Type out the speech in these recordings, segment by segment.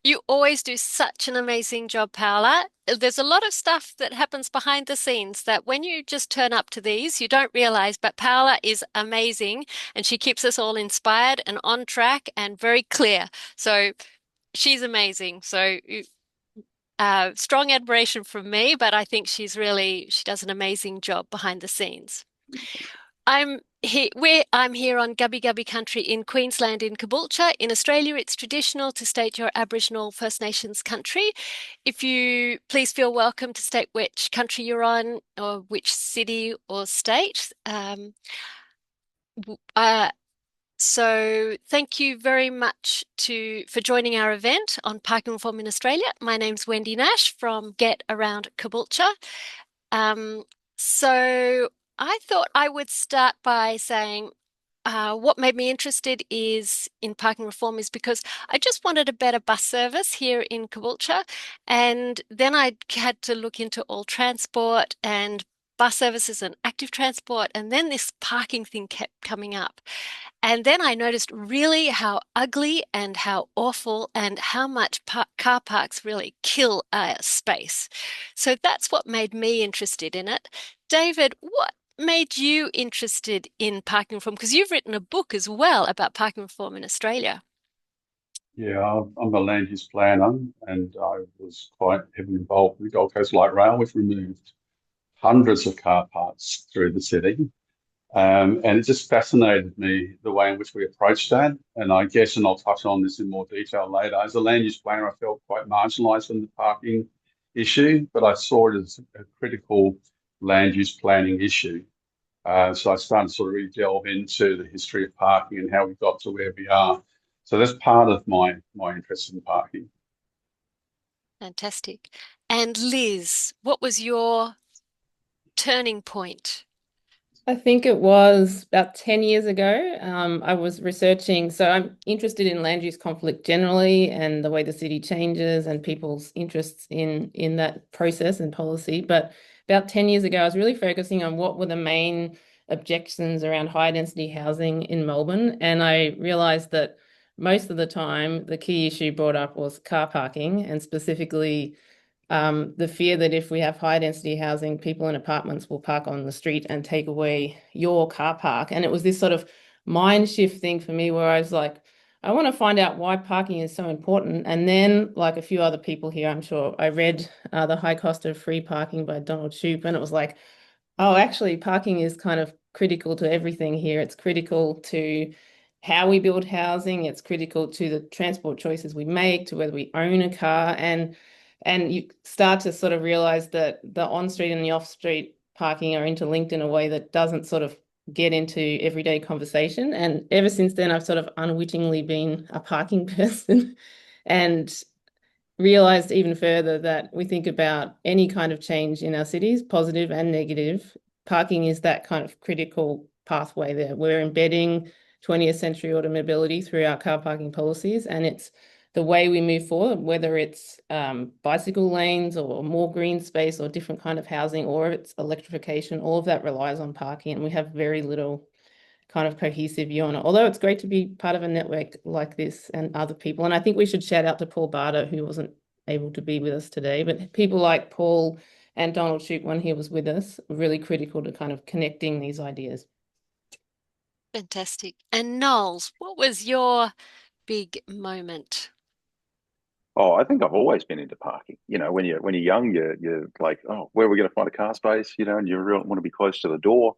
You always do such an amazing job, Paola. There's a lot of stuff that happens behind the scenes that when you just turn up to these, you don't realize, but Paola is amazing and she keeps us all inspired and on track and very clear. So she's amazing. Strong admiration from me, but I think she does an amazing job behind the scenes. I'm here on Gubbi Gubbi country in Queensland in Caboolture. In Australia, it's traditional to state your Aboriginal First Nations country. If you please feel welcome to state which country you're on or which city or state. W- uh, so thank you very much for joining our event on parking reform in Australia. My name's Wendy Nash from Get Around Caboolture. Um, so I thought I would start by saying what made me interested is in parking reform is because I just wanted a better bus service here in Caboolture, and then I had to look into all transport and bus services and active transport, and then this parking thing kept coming up. And then I noticed really how ugly and how awful and how much car parks really kill space. So that's what made me interested in it. David, what made you interested in parking reform? Because you've written a book as well about parking reform in Australia. Yeah, I'm a land use planner and I was quite heavily involved with the Gold Coast Light Rail. We've removed hundreds of car parks through the city. And it just fascinated me the way in which we approached that. And I guess, and I'll touch on this in more detail later, as a land use planner, I felt quite marginalised in the parking issue, but I saw it as a critical land use planning issue. So I started to sort of really delve into the history of parking and how we got to where we are. So that's part of my interest in parking. Fantastic. And Liz, what was your turning point? I think it was about 10 years ago. I was researching, so I'm interested in land use conflict generally and the way the city changes and people's interests in that process and policy. But about 10 years ago, I was really focusing on what were the main objections around high density housing in Melbourne. And I realized that most of the time, the key issue brought up was car parking and specifically the fear that if we have high density housing, people in apartments will park on the street and take away your car park. And it was this sort of mind shift thing for me where I was like, I want to find out why parking is so important. And then, like a few other people here, I'm sure, I read The High Cost of Free Parking by Donald Shoup, and it was like, oh, actually, parking is kind of critical to everything here. It's critical to how we build housing. It's critical to the transport choices we make, to whether we own a car. And you start to sort of realize that the on-street and the off-street parking are interlinked in a way that doesn't sort of get into everyday conversation. And ever since then, I've sort of unwittingly been a parking person and realized even further that we think about any kind of change in our cities, positive and negative. Parking is that kind of critical pathway there. We're embedding 20th century automobility through our car parking policies, and it's the way we move forward, whether it's bicycle lanes or more green space or different kind of housing, or it's electrification, all of that relies on parking, and we have very little kind of cohesive view on it. Although it's great to be part of a network like this and other people. And I think we should shout out to Paul Barter, who wasn't able to be with us today, but people like Paul and Donald Shoup, when he was with us, really critical to kind of connecting these ideas. Fantastic. And Knowles, what was your big moment? Oh, I think I've always been into parking. When you're young, you're like, oh, where are we going to find a car space? And you really want to be close to the door.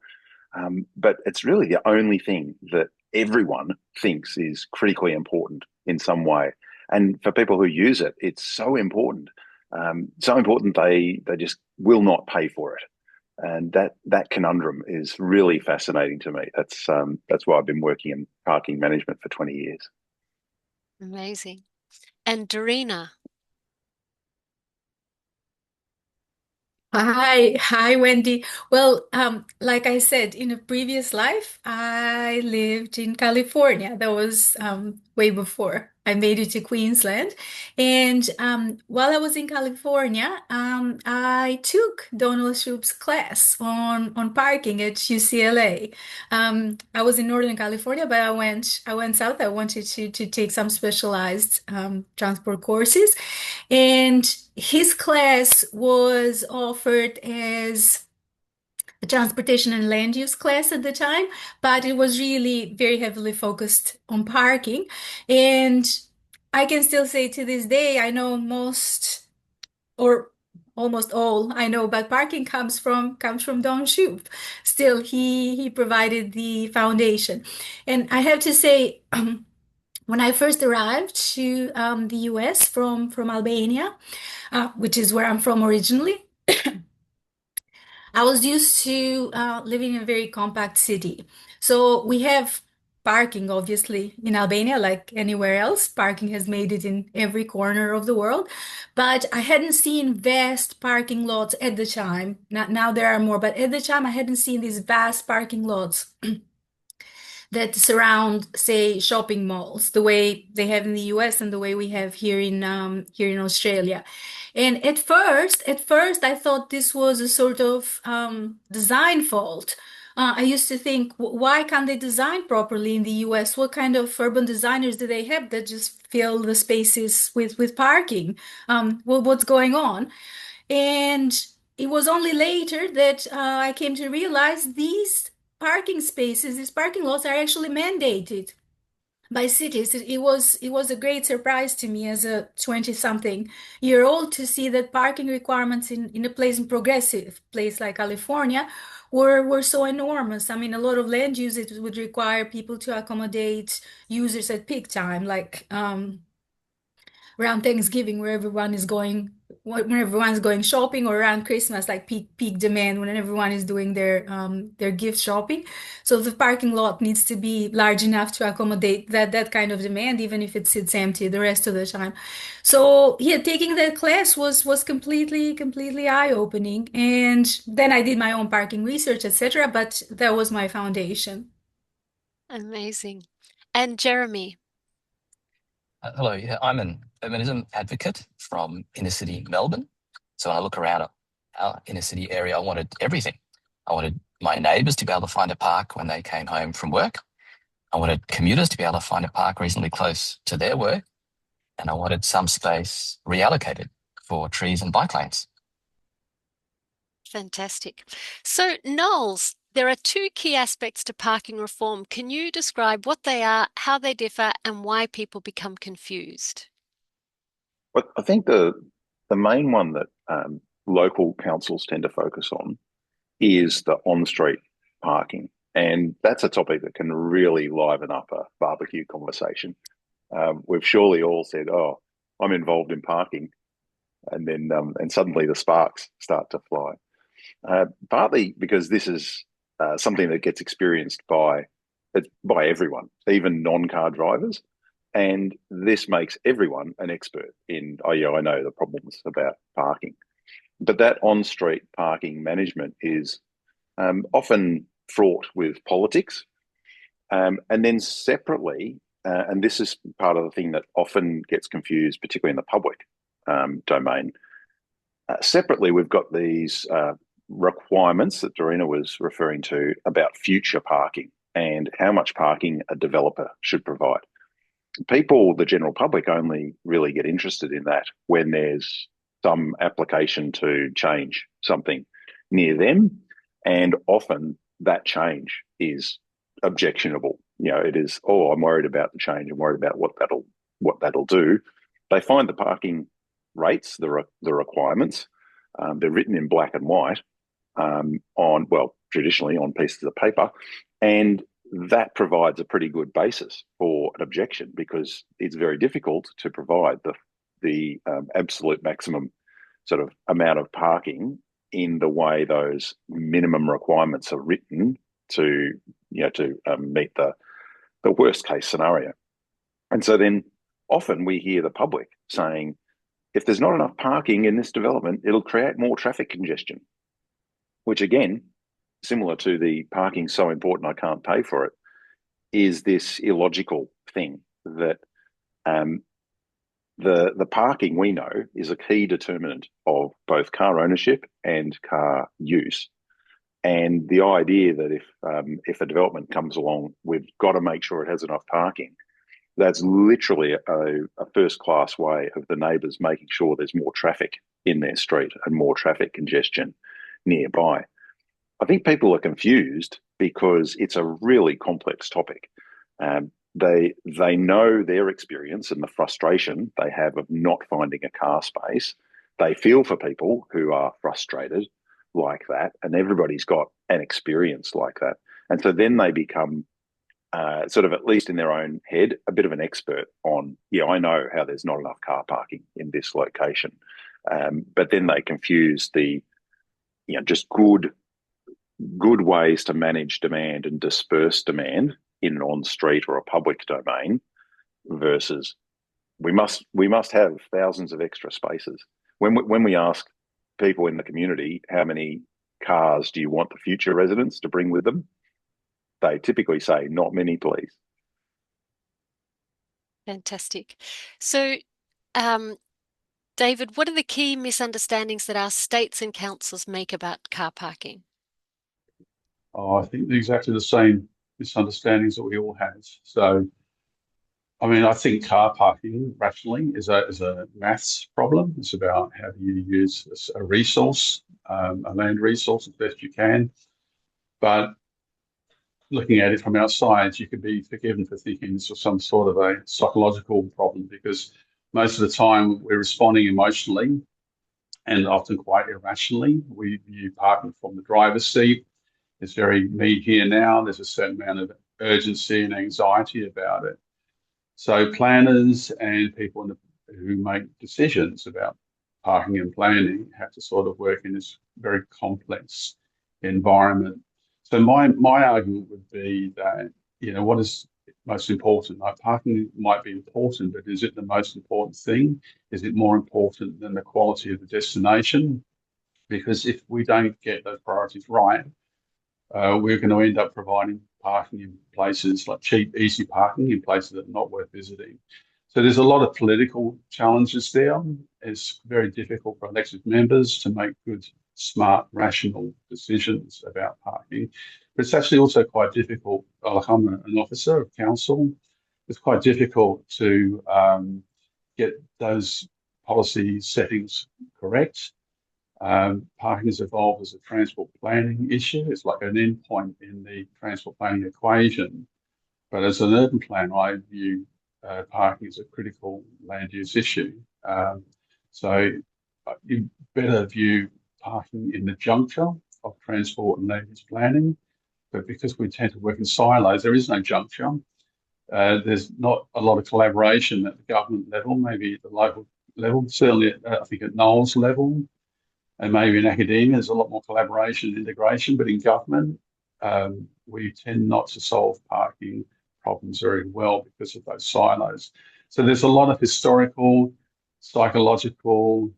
But it's really the only thing that everyone thinks is critically important in some way. And for people who use it, it's so important. So important they just will not pay for it. And that conundrum is really fascinating to me. That's why I've been working in parking management for 20 years. Amazing. And Dorina. Hi, Wendy. Well, like I said, in a previous life, I lived in California. That was way before I made it to Queensland. And while I was in California, I took Donald Shoup's class on parking at UCLA. I was in Northern California, but I went south. I wanted to take some specialized transport courses. And his class was offered as a transportation and land use class at the time, but it was really very heavily focused on parking. And I can still say to this day, I know most or almost all I know about parking comes from Don Shoup. Still, he provided the foundation. And I have to say, when I first arrived to the US from Albania, which is where I'm from originally, I was used to living in a very compact city. So we have parking, obviously, in Albania, like anywhere else. Parking has made it in every corner of the world. But I hadn't seen vast parking lots at the time. Now there are more, but at the time I hadn't seen these vast parking lots that surround, say, shopping malls, the way they have in the US and the way we have here in Australia. And at first, I thought this was a sort of design fault. I used to think, why can't they design properly in the US? What kind of urban designers do they have that just fill the spaces with parking? What's going on? And it was only later that I came to realize these parking spaces, these parking lots are actually mandated by cities. It was a great surprise to me as a 20-something-year-old to see that parking requirements in a place in progressive place like California were so enormous. I mean, a lot of land usage would require people to accommodate users at peak time, like around Thanksgiving, where everyone is going, when everyone's going shopping, or around Christmas, like peak demand, when everyone is doing their gift shopping. So the parking lot needs to be large enough to accommodate that kind of demand, even if it sits empty the rest of the time. So yeah, taking that class was completely eye-opening. And then I did my own parking research, etc. But that was my foundation. Amazing. And Jeremy, Hello, yeah, I'm an urbanism advocate from inner city Melbourne. So when I look around our inner city area, I wanted everything. I wanted my neighbours to be able to find a park when they came home from work. I wanted commuters to be able to find a park reasonably close to their work. And I wanted some space reallocated for trees and bike lanes. fantastic. So, Knowles, there are two key aspects to parking reform. Can you describe what they are, how they differ, and why people become confused? But I think the main one that local councils tend to focus on is the on-street parking, and that's a topic that can really liven up a barbecue conversation. We've surely all said, "Oh, I'm involved in parking," and then and suddenly the sparks start to fly. Partly because this is something that gets experienced by everyone, even non-car drivers, and this makes everyone an expert in. Oh yeah, I know the problems about parking, but that on-street parking management is often fraught with politics, and then separately, and this is part of the thing that often gets confused, particularly in the public domain. Separately, we've got these requirements that Dorina was referring to about future parking and how much parking a developer should provide. People, the general public, only really get interested in that when there's some application to change something near them, and often that change is objectionable. It is, oh, I'm worried about the change. I'm worried about what that'll do. They find the parking rates, the requirements. They're written in black and white traditionally on pieces of paper, and that provides a pretty good basis for an objection, because it's very difficult to provide the absolute maximum sort of amount of parking in the way those minimum requirements are written to meet the worst case scenario. And so then often we hear the public saying, if there's not enough parking in this development, it'll create more traffic congestion, which again, similar to the parking so important I can't pay for it, is this illogical thing that The parking, we know, is a key determinant of both car ownership and car use. And the idea that if a development comes along, we've got to make sure it has enough parking. That's literally a first-class way of the neighbours making sure there's more traffic in their street and more traffic congestion nearby. I think people are confused because it's a really complex topic. They know their experience and the frustration they have of not finding a car space. They feel for people who are frustrated like that, and everybody's got an experience like that. And so then they become sort of, at least in their own head, a bit of an expert on, yeah, I know how there's not enough car parking in this location. But then they confuse the, just good ways to manage demand and disperse demand in an on-street or a public domain versus we must have thousands of extra spaces. When we ask people in the community how many cars do you want the future residents to bring with them, they typically say, not many, please. Fantastic. So, David, what are the key misunderstandings that our states and councils make about car parking? Oh, I think exactly the same misunderstandings that we all have. So, I mean, I think car parking rationally is a maths problem. It's about how do you use a resource, a land resource as best you can. But looking at it from outside, you could be forgiven for thinking this was some sort of a psychological problem, because most of the time we're responding emotionally and often quite irrationally. We view parking from the driver's seat. It's very me here now. There's a certain amount of urgency and anxiety about it. So planners and people who make decisions about parking and planning have to sort of work in this very complex environment. So my argument would be that, what is most important? Like, parking might be important, but is it the most important thing? Is it more important than the quality of the destination? Because if we don't get those priorities right, we're going to end up providing parking in places like cheap, easy parking in places that are not worth visiting. So there's a lot of political challenges there. It's very difficult for elected members to make good, smart, rational decisions about parking. But it's actually also quite difficult. Like, I'm an officer of council. It's quite difficult to get those policy settings correct. Parking has evolved as a transport planning issue. It's like an endpoint in the transport planning equation. But as an urban planner, I view parking as a critical land use issue. So you better view parking in the juncture of transport and land use planning. But because we tend to work in silos, there is no juncture. There's not a lot of collaboration at the government level, maybe at the local level, certainly I think at Knowles level. And maybe in academia, there's a lot more collaboration and integration, but in government, we tend not to solve parking problems very well because of those silos. So there's a lot of historical, psychological,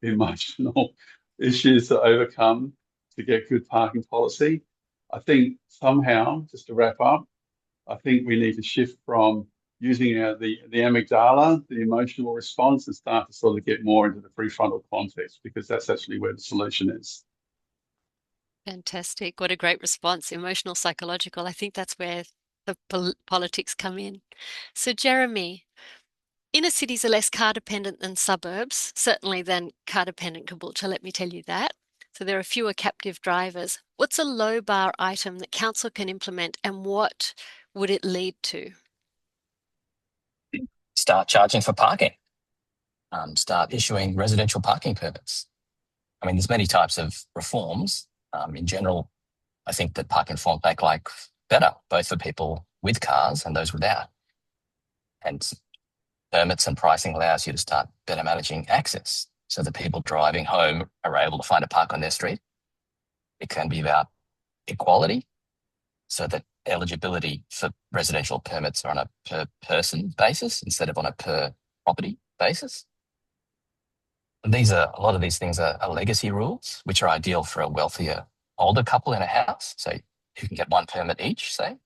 emotional issues to overcome to get good parking policy. I think somehow, just to wrap up, I think we need to shift from using the amygdala, the emotional response, and start to sort of get more into the prefrontal cortex, because that's actually where the solution is. Fantastic. What a great response. Emotional, psychological. I think that's where the politics come in. So, Jeremy, inner cities are less car dependent than suburbs, certainly than car dependent Caboolture, let me tell you that. So there are fewer captive drivers. What's a low bar item that council can implement, and what would it lead to? Start charging for parking. Start issuing residential parking permits. I mean, there's many types of reforms. In general, I think that parking reforms make life better, both for people with cars and those without. And permits and pricing allows you to start better managing access so that people driving home are able to find a park on their street. It can be about equality, so that eligibility for residential permits are on a per person basis instead of on a per property basis. And a lot of these things are legacy rules, which are ideal for a wealthier older couple in a house, so you can get one permit each, say,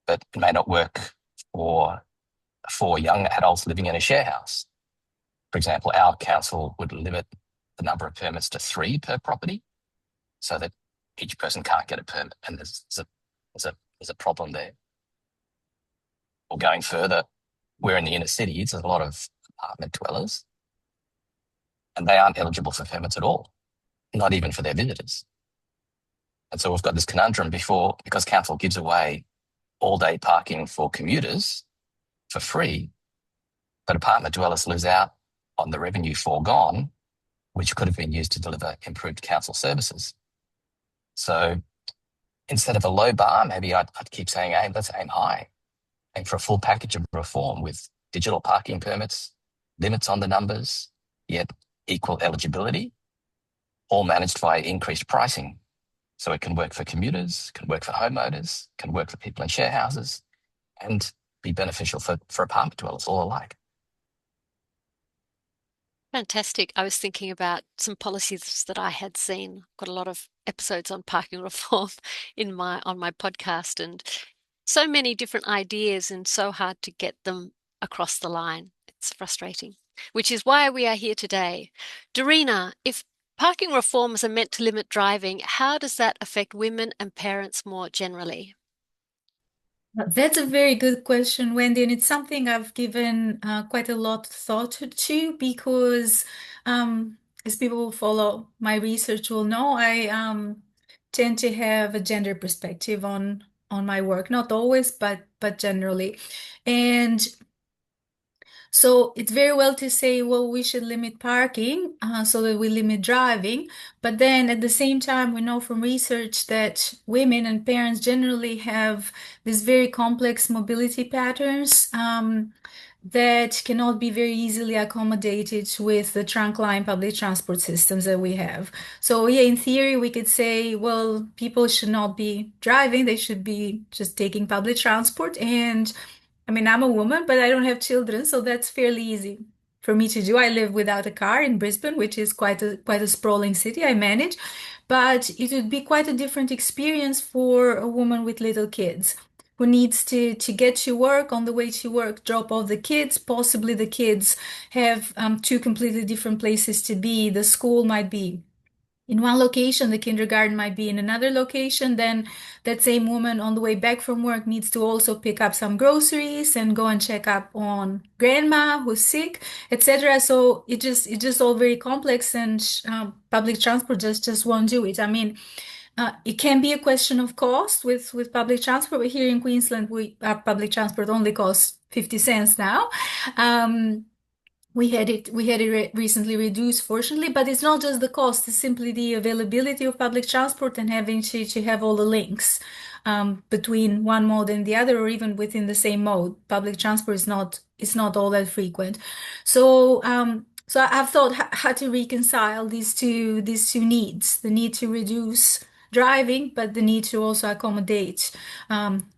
but it may not work for for young adults living in a share house. For example, our council would limit the number of permits to 3 per property, so that each person can't get a permit, and there's a problem there. Or going further, we're in the inner cities, there's a lot of apartment dwellers, and they aren't eligible for permits at all, not even for their visitors. And so we've got this conundrum because council gives away all-day parking for commuters for free, but apartment dwellers lose out on the revenue foregone, which could have been used to deliver improved council services. So instead of a low bar, maybe I'd keep saying, hey, let's aim high, aim for a full package of reform with digital parking permits, limits on the numbers, yet equal eligibility, all managed via increased pricing. So it can work for commuters, can work for homeowners, can work for people in share houses, and be beneficial for apartment dwellers all alike. Fantastic. I was thinking about some policies that I had seen. Got a lot of episodes on parking reform on my podcast, and so many different ideas and so hard to get them across the line. It's frustrating, which is why we are here today. Dorina, if parking reforms are meant to limit driving, how does that affect women and parents more generally? That's a very good question, Wendy, and it's something I've given quite a lot of thought to because, as people who follow my research will know, I tend to have a gender perspective on my work. Not always, but generally, and so it's very well to say, well, we should limit parking so that we limit driving. But then at the same time, we know from research that women and parents generally have these very complex mobility patterns that cannot be very easily accommodated with the trunk line public transport systems that we have. So yeah, in theory, we could say, well, people should not be driving. They should be just taking public transport. And I mean, I'm a woman, but I don't have children, so that's fairly easy for me to do. I live without a car in Brisbane, which is quite a sprawling city. I manage, but it would be quite a different experience for a woman with little kids who needs to get to work, on the way to work, drop off the kids. Possibly the kids have 2 completely different places to be. The school might be in one location, the kindergarten might be in another location. Then that same woman on the way back from work needs to also pick up some groceries and go and check up on grandma who's sick, etc. So it's just all very complex, and public transport just won't do it. I mean, it can be a question of cost with public transport, but here in Queensland, our public transport only costs 50 cents now. We had it recently reduced, fortunately, but it's not just the cost, it's simply the availability of public transport and having to have all the links between one mode and the other, or even within the same mode. Public transport is not all that frequent. So I've thought how to reconcile these two needs, the need to reduce driving, but the need to also accommodate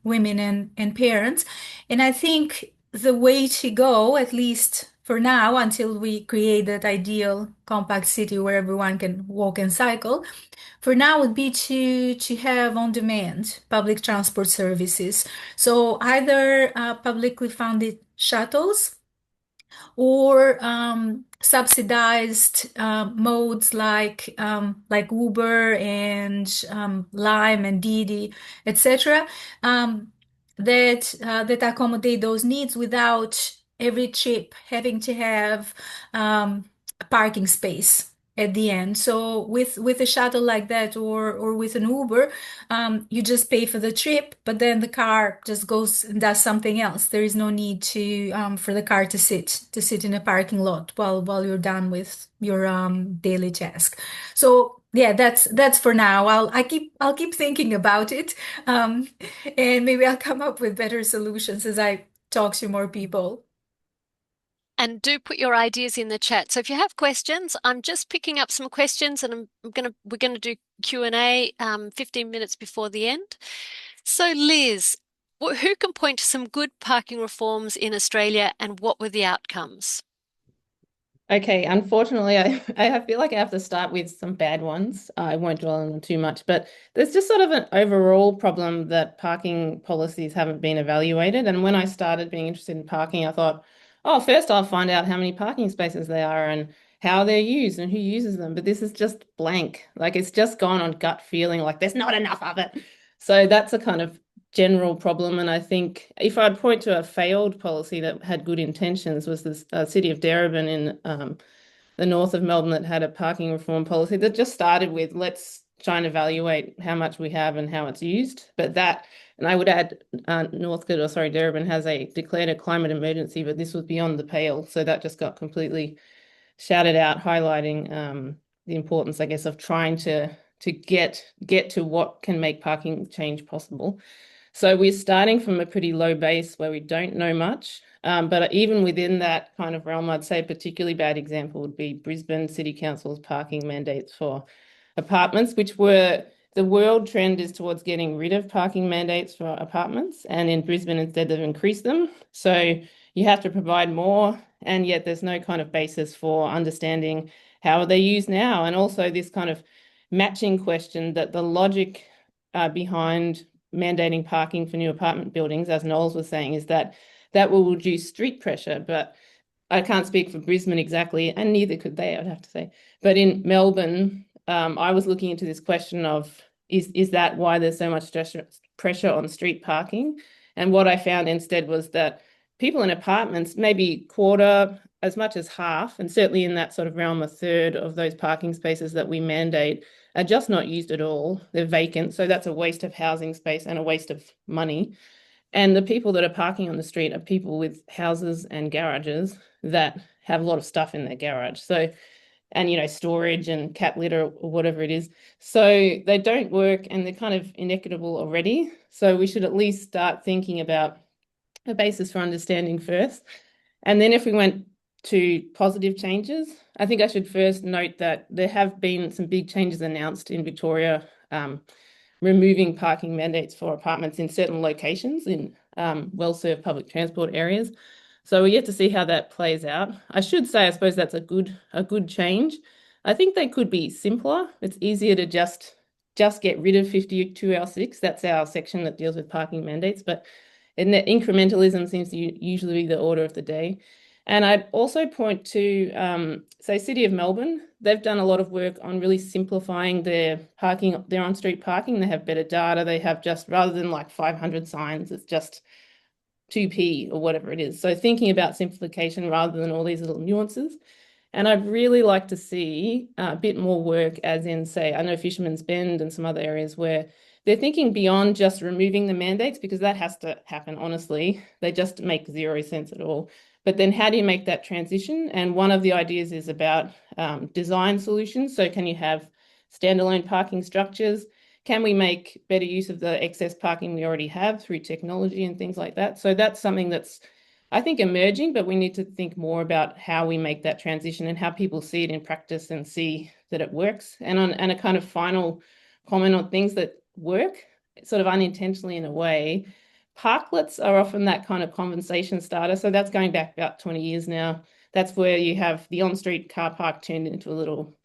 women and parents. And I think the way to go, at least for now, until we create that ideal compact city where everyone can walk and cycle, for now would be to have on-demand public transport services. So either publicly funded shuttles or subsidized modes like Uber and Lime and Didi, etc., that accommodate those needs without every trip having to have a parking space at the end. So with a shuttle like that or with an Uber, you just pay for the trip, but then the car just goes and does something else. There is no need to for the car to sit in a parking lot while you're done with your daily task. So yeah, that's for now. I'll keep thinking about it, and maybe I'll come up with better solutions as I talk to more people. And do put your ideas in the chat. So if you have questions, I'm just picking up some questions, and we're gonna do Q&A 15 minutes before the end. So Liz, who can point to some good parking reforms in Australia, and what were the outcomes? Okay, unfortunately, I feel like I have to start with some bad ones. I won't dwell on them too much, but there's just sort of an overall problem that parking policies haven't been evaluated. And when I started being interested in parking, I thought, oh, first I'll find out how many parking spaces there are and how they're used and who uses them. But this is just blank. Like it's just gone on gut feeling, like there's not enough of it. So that's a kind of general problem. And I think if I'd point to a failed policy that had good intentions was the city of Darebin in the north of Melbourne that had a parking reform policy that just started with let's try and evaluate how much we have and how it's used. But that, and I would add, Northcote, or sorry, Darebin has declared a climate emergency, but this was beyond the pale. So that just got completely shouted out, highlighting the importance, I guess, of trying to get to what can make parking change possible. So we're starting from a pretty low base where we don't know much. But even within that kind of realm, I'd say a particularly bad example would be Brisbane City Council's parking mandates for apartments, which were the world trend is towards getting rid of parking mandates for apartments. And in Brisbane, instead, they've increased them. So you have to provide more, and yet there's no kind of basis for understanding how are they used now. And also this kind of matching question that the logic behind mandating parking for new apartment buildings, as Knowles was saying, is that that will reduce street pressure. But I can't speak for Brisbane exactly, and neither could they, I'd have to say. But in Melbourne, I was looking into this question of is that why there's so much pressure on street parking? And what I found instead was that people in apartments, maybe quarter, as much as half, and certainly in that sort of realm, a third of those parking spaces that we mandate are just not used at all. They're vacant. So that's a waste of housing space and a waste of money. And the people that are parking on the street are people with houses and garages that have a lot of stuff in their garage. So, and, storage and cat litter or whatever it is. So they don't work and they're kind of inequitable already. So we should at least start thinking about a basis for understanding first. And then if we went to positive changes, I think I should first note that there have been some big changes announced in Victoria, removing parking mandates for apartments in certain locations in well-served public transport areas. So we're yet to see how that plays out. I should say, I suppose that's a good change. I think they could be simpler. It's easier to just get rid of 52L6. That's our section that deals with parking mandates, but incrementalism seems to usually be the order of the day. And I'd also point to, say, City of Melbourne. They've done a lot of work on really simplifying their on-street parking. They have better data. They have just, rather than like 500 signs, it's just 2p or whatever it is. So thinking about simplification rather than all these little nuances. And I'd really like to see a bit more work, as in, say, I know Fisherman's Bend and some other areas where they're thinking beyond just removing the mandates, because that has to happen, honestly. They just make zero sense at all. But then how do you make that transition? And one of the ideas is about design solutions. So can you have standalone parking structures? Can we make better use of the excess parking we already have through technology and things like that? So that's something that's, I think, emerging, but we need to think more about how we make that transition and how people see it in practice and see that it works. And a kind of final comment on things that work, sort of unintentionally in a way, parklets are often that kind of conversation starter. So that's going back about 20 years now. That's where you have the on-street car park turned into a little,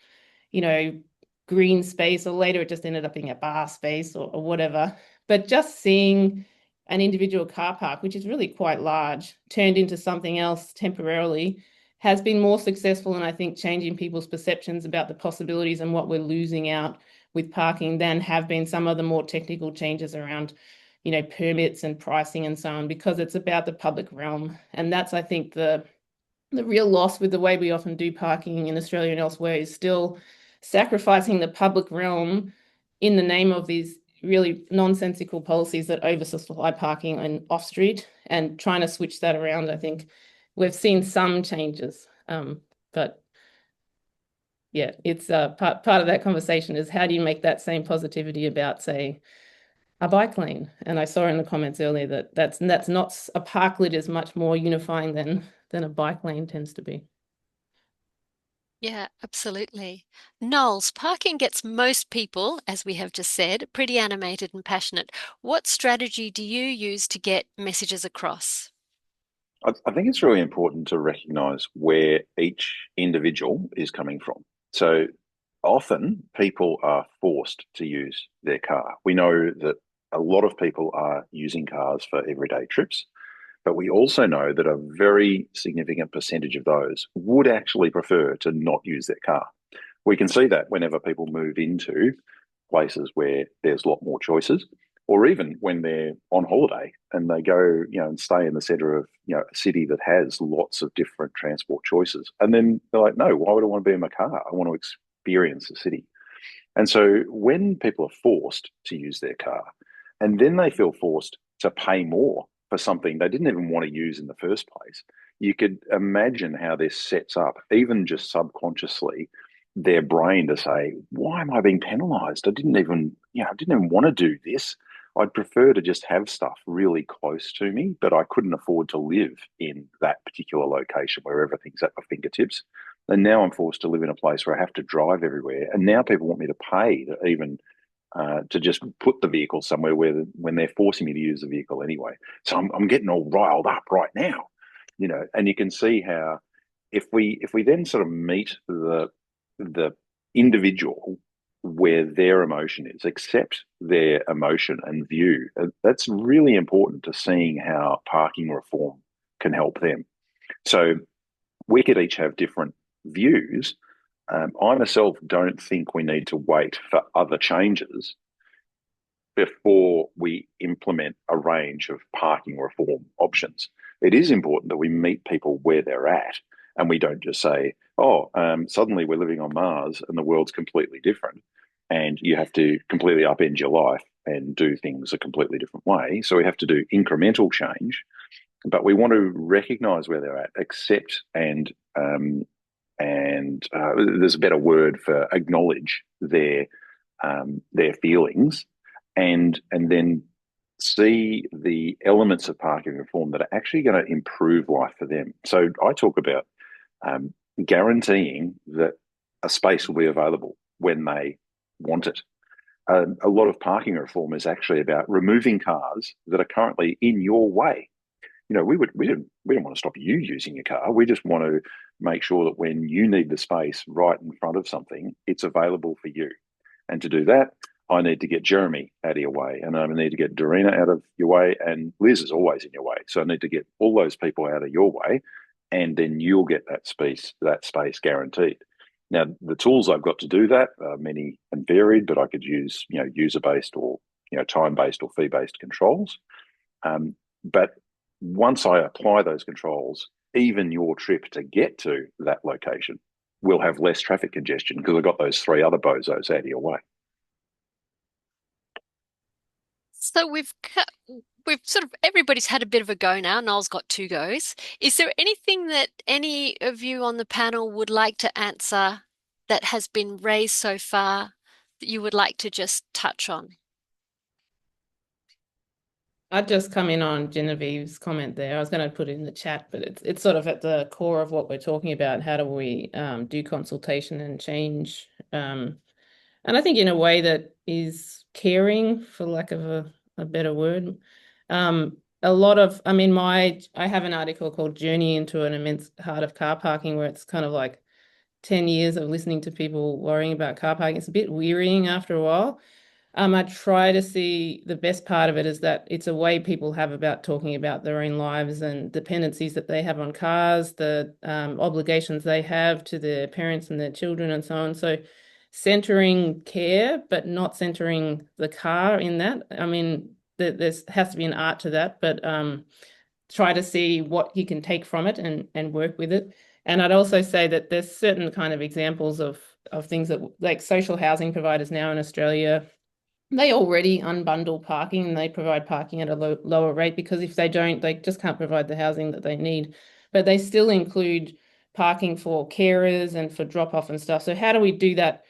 green space, or later it just ended up being a bar space or whatever. But just seeing an individual car park, which is really quite large, turned into something else temporarily, has been more successful in, I think, changing people's perceptions about the possibilities and what we're losing out with parking than have been some of the more technical changes around, permits and pricing and so on, because it's about the public realm. And that's, I think, the real loss with the way we often do parking in Australia and elsewhere, is still sacrificing the public realm in the name of these really nonsensical policies that oversupply parking and off street, and trying to switch that around. I think we've seen some changes, but yeah, it's part of that conversation is how do you make that same positivity about, say, a bike lane? And I saw in the comments earlier that that's not, a parklet is much more unifying than a bike lane tends to be. Yeah, absolutely. Knowles, parking gets most people, as we have just said, pretty animated and passionate. What strategy do you use to get messages across? I think it's really important to recognize where each individual is coming from. So often people are forced to use their car. We know that a lot of people are using cars for everyday trips, but we also know that a very significant percentage of those would actually prefer to not use their car. We can see that whenever people move into places where there's a lot more choices, or even when they're on holiday and they go, and stay in the center of, a city that has lots of different transport choices. And then they're like, no, why would I want to be in my car? I want to experience the city. And so when people are forced to use their car and then they feel forced to pay more for something they didn't even want to use in the first place, you could imagine how this sets up, even just subconsciously, their brain to say, why am I being penalized? I didn't even want to do this. I'd prefer to just have stuff really close to me, but I couldn't afford to live in that particular location where everything's at my fingertips. And now I'm forced to live in a place where I have to drive everywhere. And now people want me to pay to even to just put the vehicle somewhere when they're forcing me to use the vehicle anyway. So I'm getting all riled up right now, and you can see how if we then sort of meet the individual where their emotion is, accept their emotion and view, that's really important to seeing how parking reform can help them. So we could each have different views. I myself don't think we need to wait for other changes before we implement a range of parking reform options. It is important that we meet people where they're at and we don't just say, oh, suddenly we're living on Mars and the world's completely different and you have to completely upend your life and do things a completely different way. So we have to do incremental change, but we want to recognize where they're at, accept and there's a better word for acknowledge their feelings, and then see the elements of parking reform that are actually going to improve life for them. So I talk about guaranteeing that a space will be available when they want it. A lot of parking reform is actually about removing cars that are currently in your way. We don't want to stop you using your car. We just want to make sure that when you need the space right in front of something, it's available for you. And to do that, I need to get Jeremy out of your way, and I need to get Dorina out of your way, and Liz is always in your way. So I need to get all those people out of your way, and then you'll get that space guaranteed. Now, the tools I've got to do that are many and varied, but I could use, user-based or, time-based or fee-based controls. But once I apply those controls, even your trip to get to that location will have less traffic congestion because I've got those three other bozos out of your way. So we've sort of everybody's had a bit of a go now. Noel's got two goes. Is there anything that any of you on the panel would like to answer that has been raised so far that you would like to just touch on? I'd just come in on Genevieve's comment there. I was going to put it in the chat, but it's sort of at the core of what we're talking about. How do we do consultation and change? And I think in a way that is caring, for lack of a better word. A lot of, I have an article called Journey into an Immense Heart of Car Parking, where it's kind of like 10 years of listening to people worrying about car parking. It's a bit wearying after a while. I try to see the best part of it is that it's a way people have about talking about their own lives and dependencies that they have on cars, the obligations they have to their parents and their children and so on. So centering care, but not centering the car in that. There has to be an art to that, but try to see what you can take from it and work with it. And I'd also say that there's certain kind of examples of things that, like social housing providers now in Australia, they already unbundle parking and they provide parking at a lower rate, because if they don't, they just can't provide the housing that they need. But they still include parking for carers and for drop-off and stuff. So how do we do that?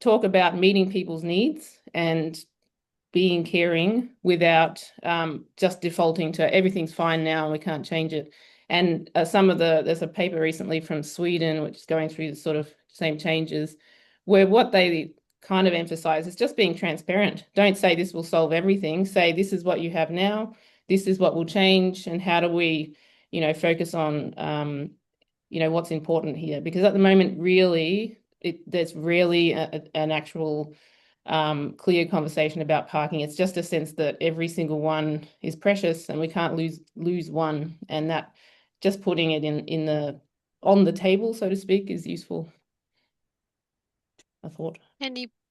Talk about meeting people's needs and being caring without just defaulting to everything's fine now and we can't change it. And there's a paper recently from Sweden, which is going through the sort of same changes, where what they kind of emphasize is just being transparent. Don't say this will solve everything. Say this is what you have now, this is what will change, and how do we focus on, what's important here. Because at the moment, really, there's really an actual clear conversation about parking. It's just a sense that every single one is precious and we can't lose one. And that just putting it on the table, so to speak, is useful, I thought.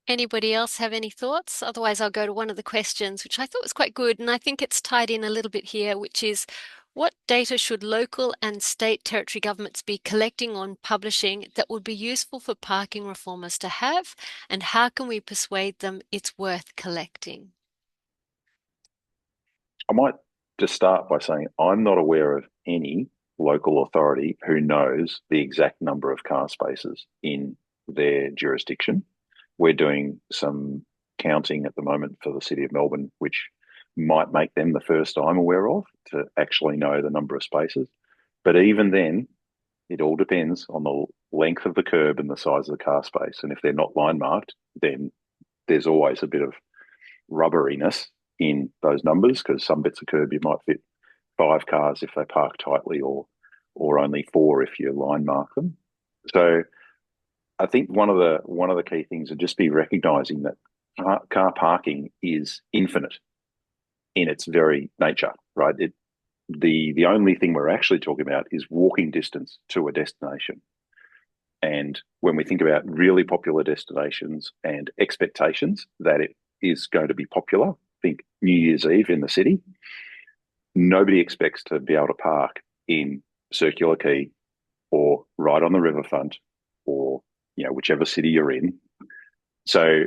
Anybody else have any thoughts? Otherwise, I'll go to one of the questions, which I thought was quite good, and I think it's tied in a little bit here, which is what data should local and state territory governments be collecting on publishing that would be useful for parking reformers to have, and how can we persuade them it's worth collecting? I might just start by saying I'm not aware of any local authority who knows the exact number of car spaces in their jurisdiction. We're doing some counting at the moment for the City of Melbourne, which might make them the first I'm aware of to actually know the number of spaces. But even then, it all depends on the length of the curb and the size of the car space. And if they're not line marked, then there's always a bit of rubberiness in those numbers because some bits of curb you might fit 5 cars if they park tightly, or only 4 if you line mark them. So I think one of the key things would just be recognizing that car parking is infinite in its very nature, right? The only thing we're actually talking about is walking distance to a destination. And when we think about really popular destinations and expectations that it is going to be popular, think New Year's Eve in the city, nobody expects to be able to park in Circular Quay or right on the riverfront or whichever city you're in. So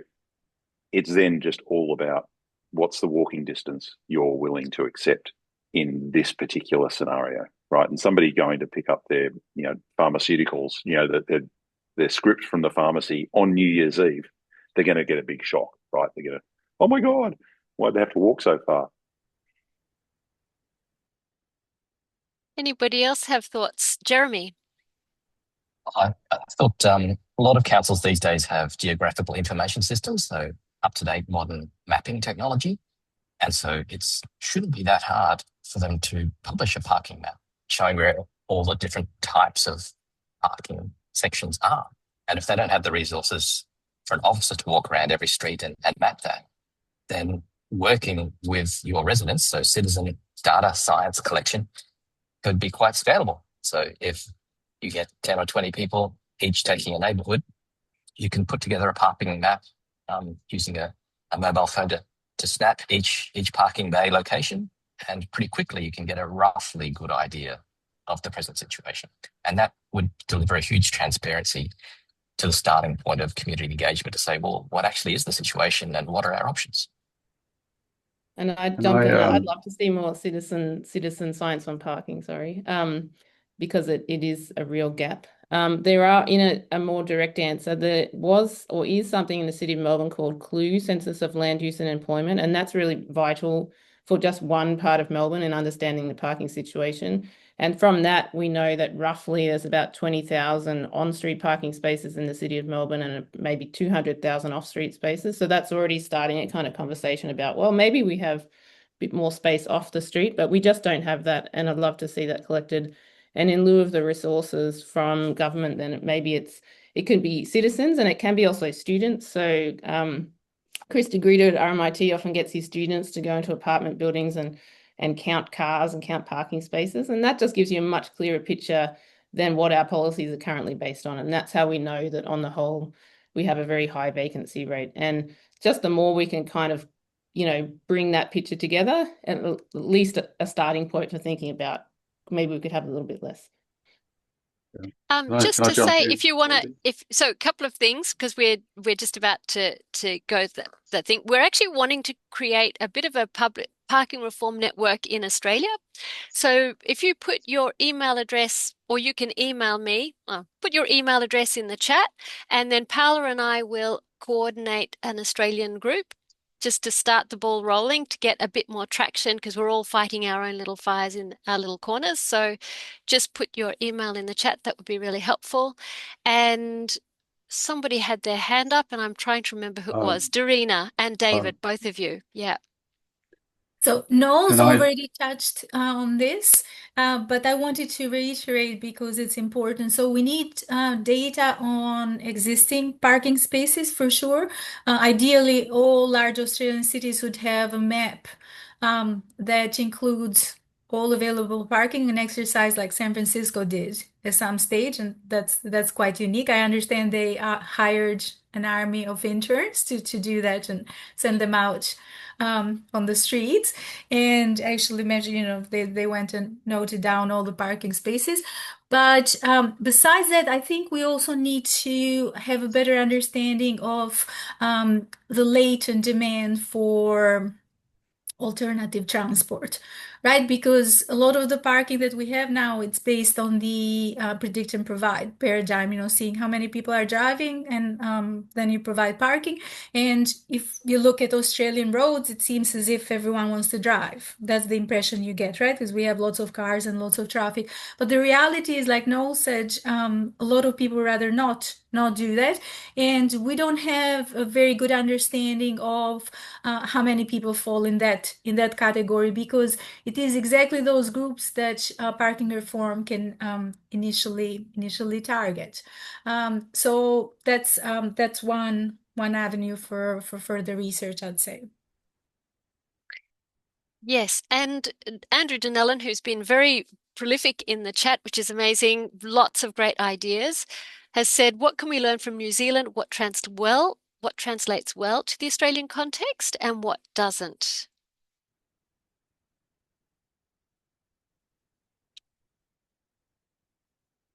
it's then just all about what's the walking distance you're willing to accept in this particular scenario, right? And somebody going to pick up their pharmaceuticals, their script from the pharmacy on New Year's Eve, they're going to get a big shock, right? They're going to, oh my God, why'd they have to walk so far? Anybody else have thoughts? Jeremy? I thought a lot of councils these days have geographical information systems, so up-to-date modern mapping technology. And so it shouldn't be that hard for them to publish a parking map showing where all the different types of parking sections are. And if they don't have the resources for an officer to walk around every street and map that, then working with your residents, so citizen data science collection, could be quite scalable. So if you get 10 or 20 people each taking a neighborhood, you can put together a parking map using a mobile phone to snap each parking bay location, and pretty quickly you can get a roughly good idea of the present situation. And that would deliver a huge transparency to the starting point of community engagement to say, well, what actually is the situation and what are our options? And I'd jump in. I'd love to see more citizen science on parking, because it is a real gap. There are, in a more direct answer, there was or is something in the City of Melbourne called CLUE, Census of Land Use and Employment, and that's really vital for just one part of Melbourne and understanding the parking situation. And from that, we know that roughly there's about 20,000 on-street parking spaces in the City of Melbourne and maybe 200,000 off-street spaces. So that's already starting a kind of conversation about, well, maybe we have a bit more space off the street, but we just don't have that. And I'd love to see that collected. And in lieu of the resources from government, then it can be citizens and it can be also students. So Chris DeGrida at RMIT often gets his students to go into apartment buildings and count cars and count parking spaces. And that just gives you a much clearer picture than what our policies are currently based on. And that's how we know that on the whole, we have a very high vacancy rate. And just the more we can kind of, bring that picture together, at least a starting point for thinking about maybe we could have a little bit less. Just to say, if you want to, a couple of things, because we're just about to go that thing. We're actually wanting to create a bit of a public parking reform network in Australia. So if you put your email address, or you can email me, put your email address in the chat, and then Paula and I will coordinate an Australian group just to start the ball rolling to get a bit more traction, because we're all fighting our own little fires in our little corners. So just put your email in the chat. That would be really helpful. And somebody had their hand up and I'm trying to remember who it was. Darina and David, both of you. Yeah. So Noel's Can I? already touched on this, but I wanted to reiterate because it's important. So we need data on existing parking spaces for sure. Ideally, all large Australian cities would have a map that includes all available parking, an exercise like San Francisco did at some stage, and that's quite unique. I understand they hired an army of interns to do that and send them out on the streets and actually measure, they went and noted down all the parking spaces. But besides that, I think we also need to have a better understanding of the latent demand for alternative transport, right? Because a lot of the parking that we have now, it's based on the predict and provide paradigm, seeing how many people are driving and then you provide parking. And if you look at Australian roads, it seems as if everyone wants to drive. That's the impression you get, right? Because we have lots of cars and lots of traffic. But the reality is, like Noel said, a lot of people rather not do that. And we don't have a very good understanding of how many people fall in that category, because it is exactly those groups that parking reform can initially target. So that's one avenue for further research, I'd say. Yes, and Andrew Donnellan, who's been very prolific in the chat, which is amazing, lots of great ideas, has said, what can we learn from New Zealand? What translates well to the Australian context and what doesn't?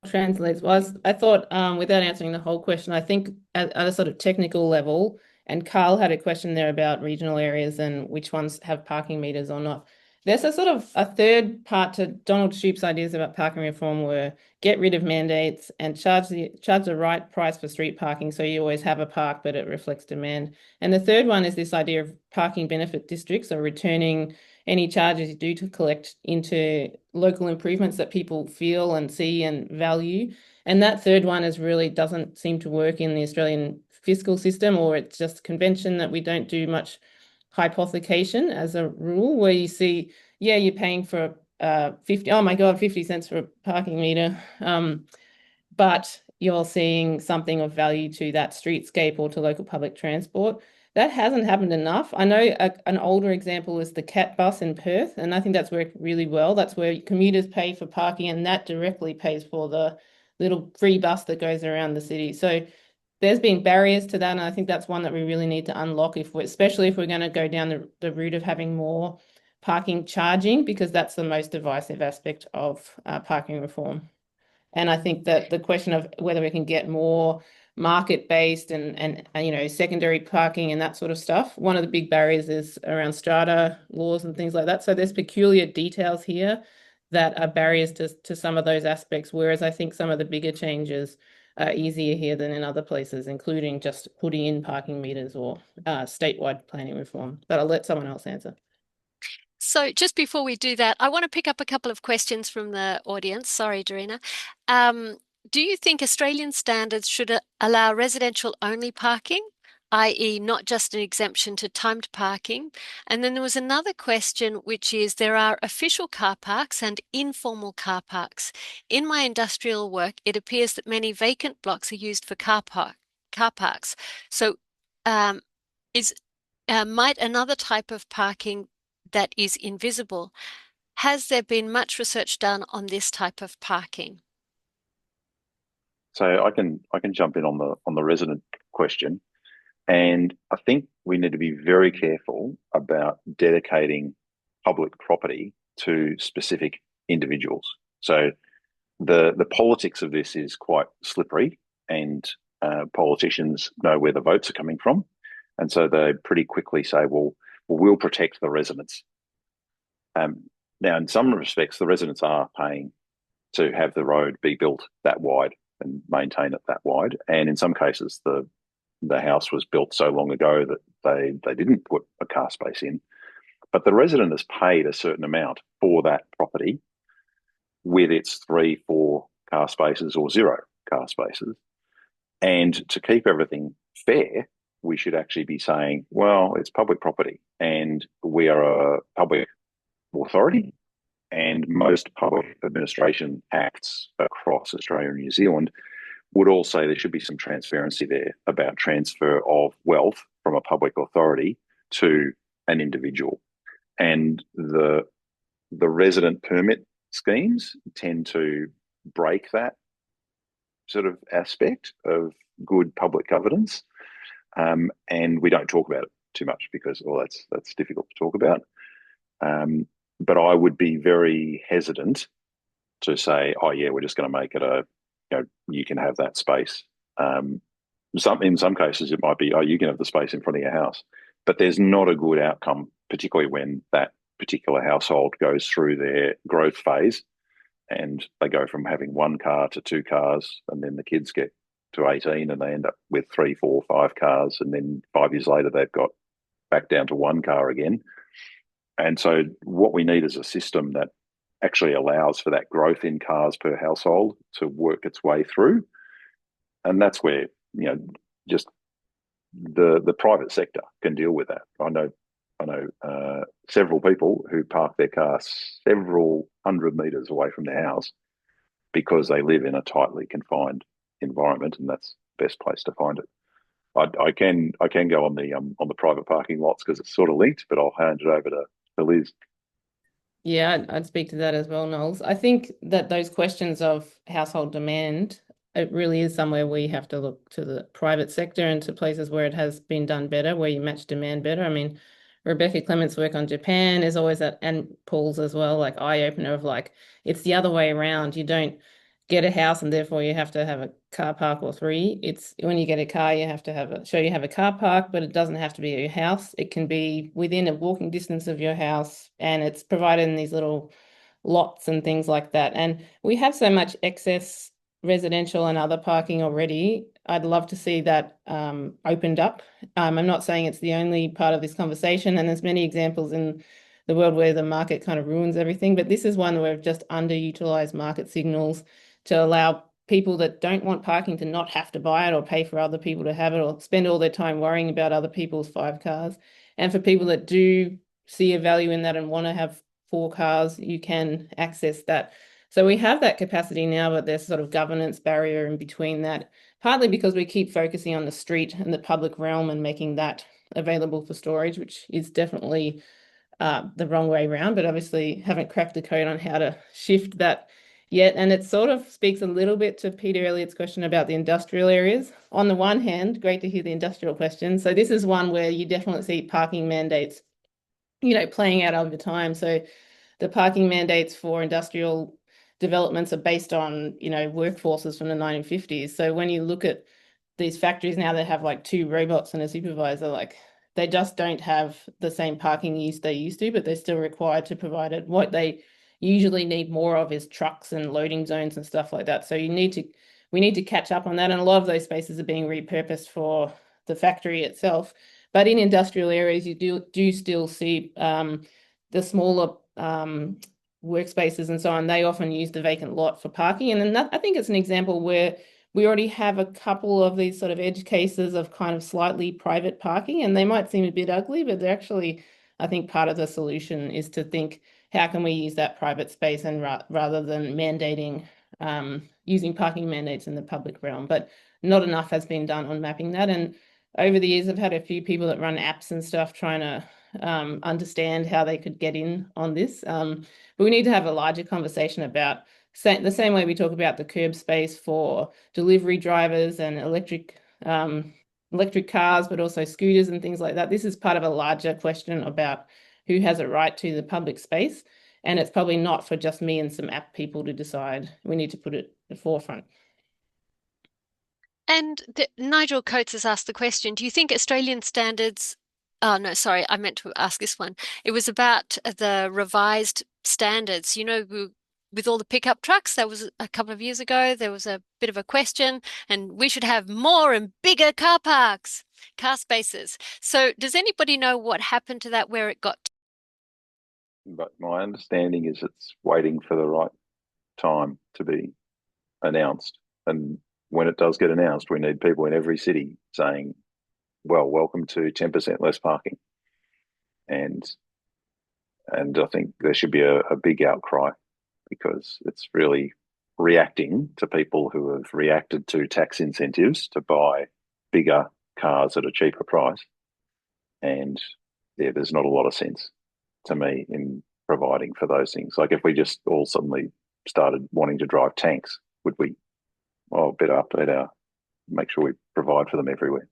Translates. Well, I thought, without answering the whole question, I think at a sort of technical level, and Carl had a question there about regional areas and which ones have parking meters or not. There's a sort of a third part to Donald Shoup's ideas about parking reform were get rid of mandates and charge the right price for street parking, so you always have a park, but it reflects demand. And the third one is this idea of parking benefit districts, or returning any charges due to collect into local improvements that people feel and see and value. And that third one really doesn't seem to work in the Australian fiscal system, or it's just convention that we don't do much hypothecation as a rule, where you see, yeah, you're paying for 50 cents for a parking meter, but you're seeing something of value to that streetscape or to local public transport. That hasn't happened enough. I know an older example is the CAT bus in Perth, and I think that's worked really well. That's where commuters pay for parking, and that directly pays for the little free bus that goes around the city. So there's been barriers to that, and I think that's one that we really need to unlock, especially if we're going to go down the route of having more parking charging, because that's the most divisive aspect of parking reform. And I think that the question of whether we can get more market-based and secondary parking and that sort of stuff, one of the big barriers is around strata laws and things like that. So there's peculiar details here that are barriers to some of those aspects, whereas I think some of the bigger changes are easier here than in other places, including just putting in parking meters or statewide planning reform. But I'll let someone else answer. So just before we do that, I want to pick up a couple of questions from the audience. Sorry, Dorina. Do you think Australian standards should allow residential only parking, i.e. not just an exemption to timed parking? And then there was another question, which is there are official car parks and informal car parks. In my industrial work, it appears that many vacant blocks are used for car parks. So might another type of parking that is invisible. Has there been much research done on this type of parking? So I can jump in on the resident question, and I think we need to be very careful about dedicating public property to specific individuals. So the politics of this is quite slippery, and politicians know where the votes are coming from, and so they pretty quickly say, well we'll protect the residents. Now, in some respects, the residents are paying to have the road be built that wide and maintain it that wide. And in some cases, the house was built so long ago that they didn't put a car space in. But the resident has paid a certain amount for that property with its 3, 4 car spaces or 0 car spaces. And to keep everything fair, we should actually be saying, well, it's public property and we are a public authority, and most public administration acts across Australia and New Zealand would all say there should be some transparency there about transfer of wealth from a public authority to an individual. And the resident permit schemes tend to break that sort of aspect of good public governance. And we don't talk about it too much because, well, that's difficult to talk about. But I would be very hesitant to say, oh yeah, we're just going to make it you can have that space. In some cases, it might be, oh, you can have the space in front of your house. But there's not a good outcome, particularly when that particular household goes through their growth phase and they go from having one car to two cars, and then the kids get to 18 and they end up with 3, 4, 5 cars. And then 5 years later, they've got back down to one car again. And so what we need is a system that actually allows for that growth in cars per household to work its way through. And that's where, just the private sector can deal with that. I know several people who park their car several hundred metres away from their house because they live in a tightly confined environment, and that's the best place to find it. I can go on the private parking lots because it's sort of linked, but I'll hand it over to Liz. Yeah, I'd speak to that as well, Knowles. I think that those questions of household demand, it really is somewhere we have to look to the private sector and to places where it has been done better, where you match demand better. I mean, Rebecca Clement's work on Japan is always that, and Paul's as well, like eye-opener of like, it's the other way around. You don't get a house and therefore you have to have a car park or 3. It's when you get a car, you have to have you have a car park, but it doesn't have to be your house. It can be within a walking distance of your house, and it's provided in these little lots and things like that. And we have so much excess residential and other parking already. I'd love to see that opened up. I'm not saying it's the only part of this conversation, and there's many examples in the world where the market kind of ruins everything, but this is one where we've just underutilized market signals to allow people that don't want parking to not have to buy it or pay for other people to have it or spend all their time worrying about other people's 5 cars. And for people that do see a value in that and want to have 4 cars, you can access that. So we have that capacity now, but there's sort of governance barrier in between that, partly because we keep focusing on the street and the public realm and making that available for storage, which is definitely the wrong way around, but obviously haven't cracked the code on how to shift that yet. And it sort of speaks a little bit to Peter Elliott's question about the industrial areas. On the one hand, great to hear the industrial question. So this is one where you definitely see parking mandates, playing out over time. So the parking mandates for industrial developments are based on, workforces from the 1950s. So when you look at these factories now that have like 2 robots and a supervisor, like they just don't have the same parking use they used to, but they're still required to provide it. What they usually need more of is trucks and loading zones and stuff like that. So we need to catch up on that. And a lot of those spaces are being repurposed for the factory itself. But in industrial areas, you do still see the smaller workspaces and so on. They often use the vacant lot for parking. And then I think it's an example where we already have a couple of these sort of edge cases of kind of slightly private parking, and they might seem a bit ugly, but they're actually, I think part of the solution is to think, how can we use that private space and rather than mandating using parking mandates in the public realm. But not enough has been done on mapping that. And over the years, I've had a few people that run apps and stuff trying to understand how they could get in on this. But we need to have a larger conversation about the same way we talk about the curb space for delivery drivers and electric cars, but also scooters and things like that. This is part of a larger question about who has a right to the public space. And it's probably not for just me and some app people to decide. We need to put it at the forefront. And Nigel Coates has asked the question, do you think Australian standards... Oh, no, sorry, I meant to ask this one. It was about the revised standards. With all the pickup trucks, that was a couple of years ago, there was a bit of a question, and we should have more and bigger car parks, car spaces. So does anybody know what happened to that, where it got to? But my understanding is it's waiting for the right time to be announced. And when it does get announced, we need people in every city saying, well, welcome to 10% less parking. And I think there should be a big outcry, because it's really reacting to people who have reacted to tax incentives to buy bigger cars at a cheaper price. And yeah, there's not a lot of sense to me in providing for those things. Like, if we just all suddenly started wanting to drive tanks, would we? Well, better update make sure we provide for them everywhere.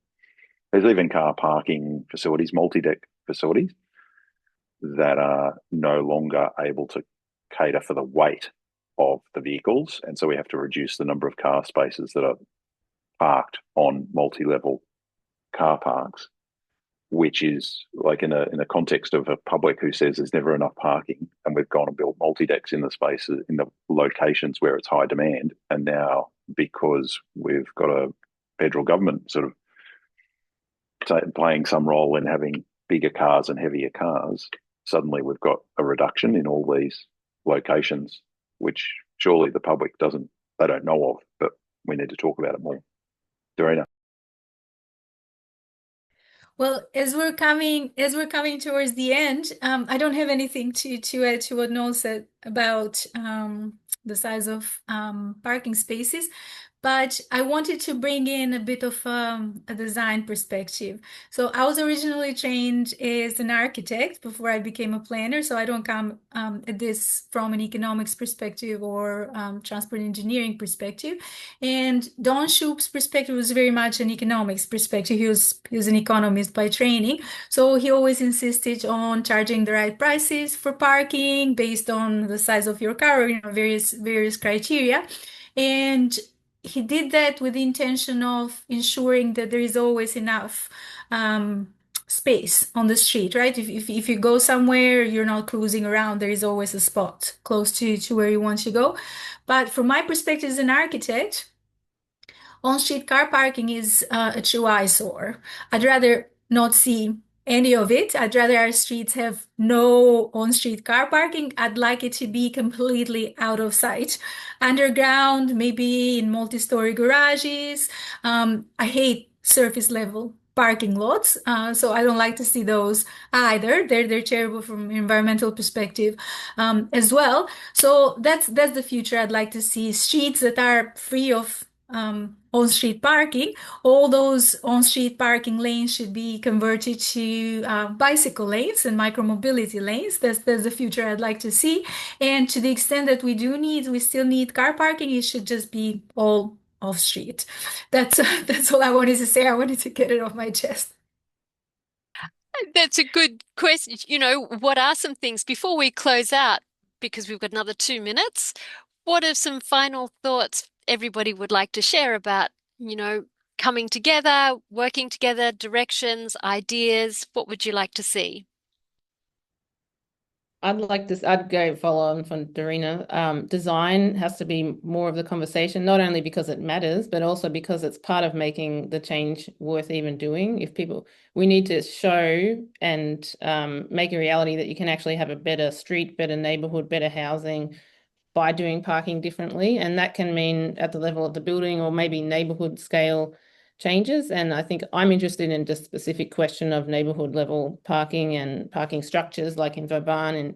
There's even car parking facilities, multi-deck facilities, that are no longer able to cater for the weight of the vehicles. And so we have to reduce the number of car spaces that are parked on multi-level car parks, which is like in a context of a public who says there's never enough parking, and we've gone and built multi-decks in the spaces, in the locations where it's high demand. And now, because we've got a federal government sort of playing some role in having bigger cars and heavier cars, suddenly we've got a reduction in all these locations, which surely the public they don't know of, but we need to talk about it more. Dorina. Well, as we're coming towards the end, I don't have anything to add to what Noel said about the size of parking spaces, but I wanted to bring in a bit of a design perspective. So I was originally trained as an architect before I became a planner, so I don't come at this from an economics perspective or transport engineering perspective. And Don Shoup's perspective was very much an economics perspective. He was an economist by training, so he always insisted on charging the right prices for parking based on the size of your car, or various criteria. And he did that with the intention of ensuring that there is always enough space on the street, right? If you go somewhere, you're not cruising around, there is always a spot close to where you want to go. But from my perspective as an architect, on-street car parking is a true eyesore. I'd rather not see any of it. I'd rather our streets have no on-street car parking. I'd like it to be completely out of sight. Underground, maybe in multi-story garages. I hate surface level parking lots, so I don't like to see those either. They're terrible from an environmental perspective as well. So that's the future. I'd like to see streets that are free of on-street parking. All those on-street parking lanes should be converted to bicycle lanes and micromobility lanes. That's the future I'd like to see. And to the extent that we still need car parking, it should just be all off-street. That's all I wanted to say. I wanted to get it off my chest. That's a good question. What are some things before we close out, because we've got another 2 minutes? What are some final thoughts everybody would like to share about, coming together, working together, directions, ideas? What would you like to see? I'd go follow on from Dorina. Design has to be more of the conversation, not only because it matters, but also because it's part of making the change worth even doing. We need to show and make a reality that you can actually have a better street, better neighborhood, better housing by doing parking differently. And that can mean at the level of the building or maybe neighborhood scale changes. And I think I'm interested in just specific question of neighborhood level parking and parking structures like in Vauban,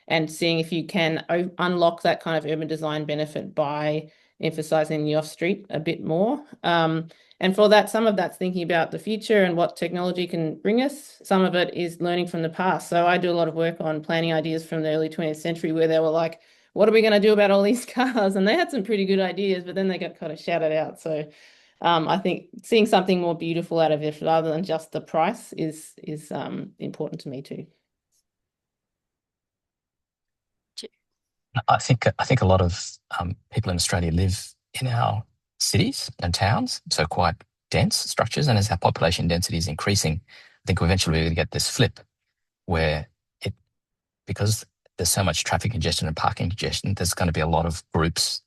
and seeing if you can unlock that kind of urban design benefit by emphasizing the off-street a bit more. And for that, some of that's thinking about the future and what technology can bring us. Some of it is learning from the past. So I do a lot of work on planning ideas from the early 20th century where they were like, what are we going to do about all these cars? And they had some pretty good ideas, but then they got kind of shouted out. So I think seeing something more beautiful out of it rather than just the price is important to me too. I think a lot of people in Australia live in our cities and towns, so quite dense structures. And as our population density is increasing, I think eventually we're going to get this flip where because there's so much traffic congestion and parking congestion, there's going to be a lot of groups,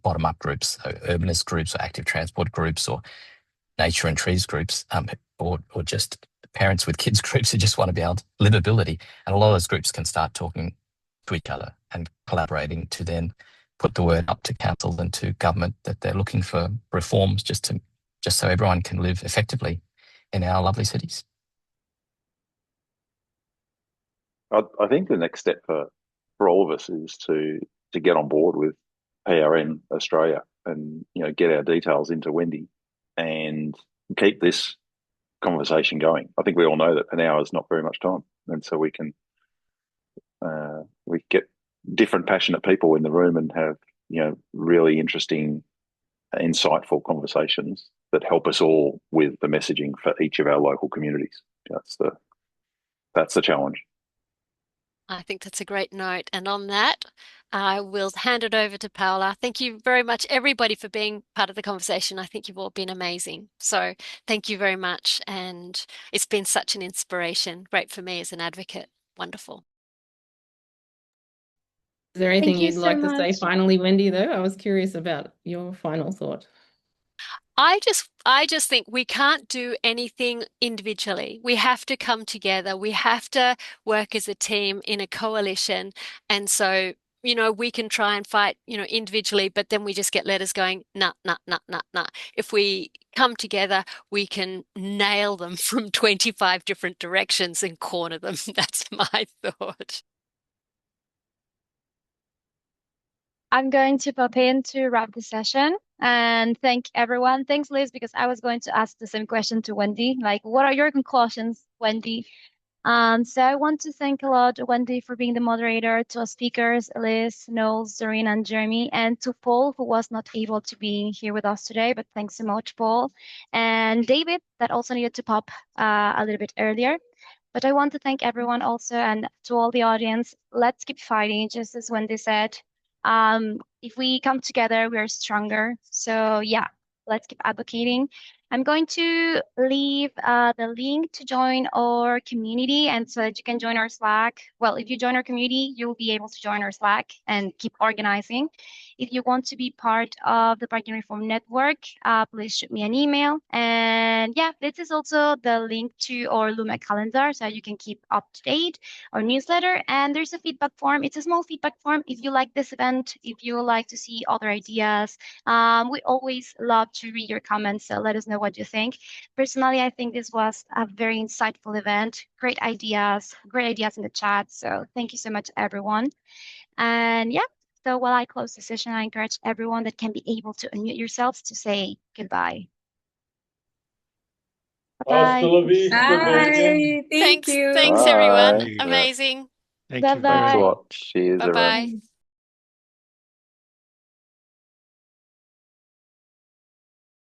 bottom-up groups, so urbanist groups or active transport groups or nature and trees groups, or just parents with kids groups who just want to be able to livability. And a lot of those groups can start talking to each other and collaborating to then put the word up to council and to government that they're looking for reforms just so everyone can live effectively. in our lovely cities. I think the next step for all of us is to get on board with PRN Australia and get our details into Wendy and keep this conversation going. I think we all know that an hour is not very much time, and so we get different passionate people in the room and have really interesting, insightful conversations that help us all with the messaging for each of our local communities. That's the challenge. I think that's a great note. And on that, I will hand it over to Paola. Thank you very much, everybody, for being part of the conversation. I think you've all been amazing. So thank you very much. And it's been such an inspiration. Great for me as an advocate. Wonderful. Is there anything Thank you you'd so like to say much. finally, Wendy, though? I was curious about your final thought. I just think we can't do anything individually. We have to come together. We have to work as a team in a coalition. And so, we can try and fight, individually, but then we just get letters going, nah, nah, nah, nah, nah. If we come together, we can nail them from 25 different directions and corner them. That's my thought. I'm going to pop in to wrap the session and thank everyone. Thanks, Liz, because I was going to ask the same question to Wendy. Like, what are your conclusions, Wendy? So I want to thank a lot, Wendy, for being the moderator, to our speakers, Liz, Noel, Zoreen, and Jeremy, and to Paul, who was not able to be here with us today, but thanks so much, Paul. And David, that also needed to pop a little bit earlier. But I want to thank everyone also, and to all the audience. Let's keep fighting, just as Wendy said. If we come together, we are stronger. So yeah, let's keep advocating. I'm going to leave the link to join our community, and so that you can join our Slack. Well, if you join our community, you'll be able to join our Slack and keep organizing. If you want to be part of the Parking Reform Network, please shoot me an email. And yeah, this is also the link to our Luma calendar, so you can keep up to date, our newsletter. And there's a feedback form. It's a small feedback form. If you like this event, if you would like to see other ideas, we always love to read your comments, so let us know what you think. Personally, I think this was a very insightful event. Great ideas in the chat. So thank you so much, everyone. And yeah, so while I close the session, I encourage everyone that can be able to unmute yourselves to say goodbye. Hasta Bye. la vista, baby. Bye. Thank you. Thanks, Bye. everyone. Amazing. Bye Thanks a bye. lot. Cheers, everyone. Bye-bye.